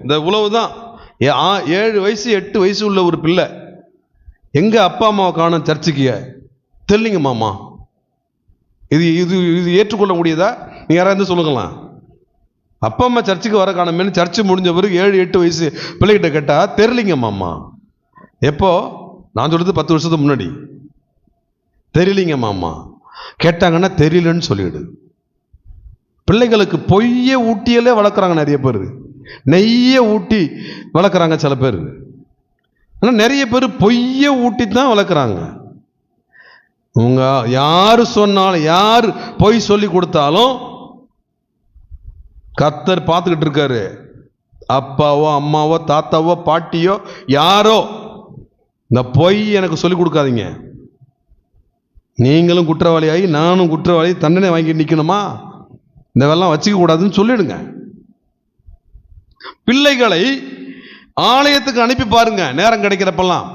இந்த உழவுதான். 7 வயசு 8 வயசு உள்ள ஒரு பிள்ளை எங்க அப்பா அம்மாவை காணும் சர்ச்சுக்கு தெரியலிங்க மாமா. இது இது இது ஏற்றுக்கொள்ள முடியுதா? நீ யாராவது சொல்லுங்களாம். அப்பா அம்மா சர்ச்சுக்கு வர காணுமேனு சர்ச்சு முடிஞ்ச பிறகு 7-8 வயசு பிள்ளைகிட்ட கேட்டா தெரியலிங்க மாமா. எப்போ? நான் சொல்றது 10 வருஷத்துக்கு முன்னாடி. தெரியலிங்க மாமா. கேட்டாங்கன்னா தெரியலன்னு சொல்லிடு. பிள்ளைகளுக்கு பொய்ய ஊட்டியலே வளர்க்குறாங்க நிறைய பேர், நெய்ய ஊட்டி வளர்க்குறாங்க சில பேர். ஆனால் நிறைய பேர் பொய்ய ஊட்டி தான் வளர்க்குறாங்க. உங்க யாரு சொன்னாலும், யார் பொய் சொல்லி கொடுத்தாலும் கர்த்தர் பார்த்துக்கிட்டு இருக்காரு. அப்பாவோ அம்மாவோ தாத்தாவோ பாட்டியோ யாரோ இந்த பொய் எனக்கு சொல்லி கொடுக்காதீங்க. நீங்களும் குற்றவாளியாகி நானும் குற்றவாளி தண்டனை வாங்கி நிற்கணுமா? இந்த வெள்ளம் வச்சுக்க கூடாதுன்னு சொல்லிடுங்க. பிள்ளைகளை ஆலயத்துக்கு அனுப்பி பாருங்க நேரம் கிடைக்கிறப்பெல்லாம்.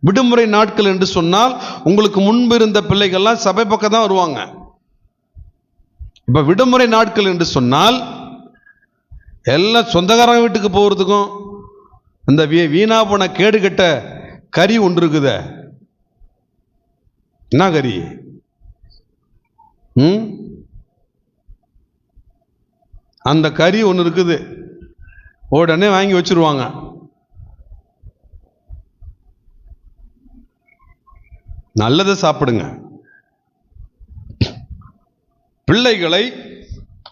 விடுமுறை நாட்கள் என்று சொன்னால் உங்களுக்கு முன்பு இருந்த பிள்ளைகள்லாம் சபை பக்கம் தான் வருவாங்க. இப்ப விடுமுறை நாட்கள் என்று சொன்னால் எல்லாம் சொந்தக்காரங்க வீட்டுக்கு போகிறதுக்கும் இந்த வீணா போன கேடு கெட்ட கறி ஒன்று இருக்குத. என்ன கறி? அந்த கறி ஒன்று இருக்குது, உடனே வாங்கி வச்சிருவாங்க. நல்லதை சாப்பிடுங்க. பிள்ளைகளை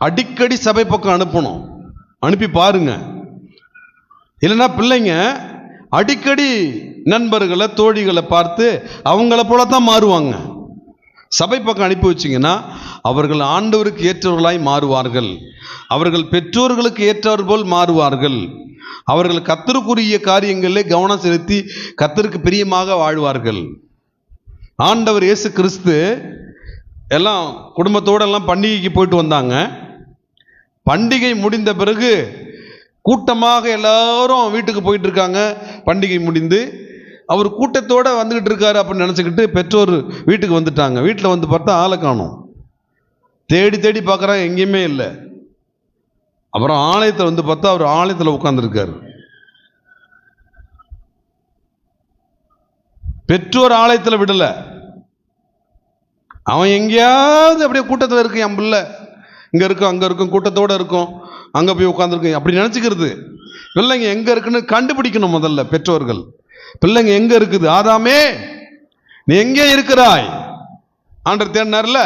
அடிக்கடி சபை பக்கம் அனுப்பணும். அனுப்பி பாருங்க. இல்லைன்னா பிள்ளைங்க அடிக்கடி நண்பர்களை தோழிகளை பார்த்து அவங்கள போலத்தான் மாறுவாங்க. சபை பக்கம் அனுப்பி வச்சிங்கன்னா அவர்கள் ஆண்டவருக்கு ஏற்றவர்களாய் மாறுவார்கள். அவர்கள் பெற்றோர்களுக்கு ஏற்றவர் போல் மாறுவார்கள். அவர்கள் கர்த்தருக்குரிய காரியங்களிலே கவனம் செலுத்தி கர்த்தருக்கு பிரியமாக வாழ்வார்கள். ஆண்டவர் இயேசு கிறிஸ்து எல்லாம் குடும்பத்தோடு எல்லாம் பண்டிகைக்கு போயிட்டு வந்தாங்க. பண்டிகை முடிந்த பிறகு கூட்டமாக எல்லாரும் வீட்டுக்கு போயிட்டு இருக்காங்க. பண்டிகை முடிந்து அவர் கூட்டத்தோடு வந்துக்கிட்டு இருக்காரு அப்படின்னு நினச்சிக்கிட்டு பெற்றோர் வீட்டுக்கு வந்துட்டாங்க. வீட்டில் வந்து பார்த்தா ஆளை காணோம். தேடி தேடி பார்க்குறாங்க, எங்கேயுமே இல்லை. அப்புறம் ஆலயத்தில் வந்து பார்த்தா அவர் ஆலயத்தில் உட்கார்ந்துருக்காரு. பெற்றோர் ஆலயத்தில் விடலை, அவன் எங்கேயாவது அப்படியே கூட்டத்தில் இருக்கு. என் பிள்ளை இங்கே இருக்கும் அங்கே இருக்கும், கூட்டத்தோடு இருக்கும், அங்கே போய் உட்காந்துருக்கு அப்படி நினச்சிக்கிறது. பிள்ளைங்க எங்கே இருக்குன்னு கண்டுபிடிக்கணும் முதல்ல பெற்றோர்கள். பிள்ளைங்க எங்கே இருக்குது? ஆதாமே நீ எங்கே இருக்கிறாய்? ஆண்டவர் தேடினார்ல.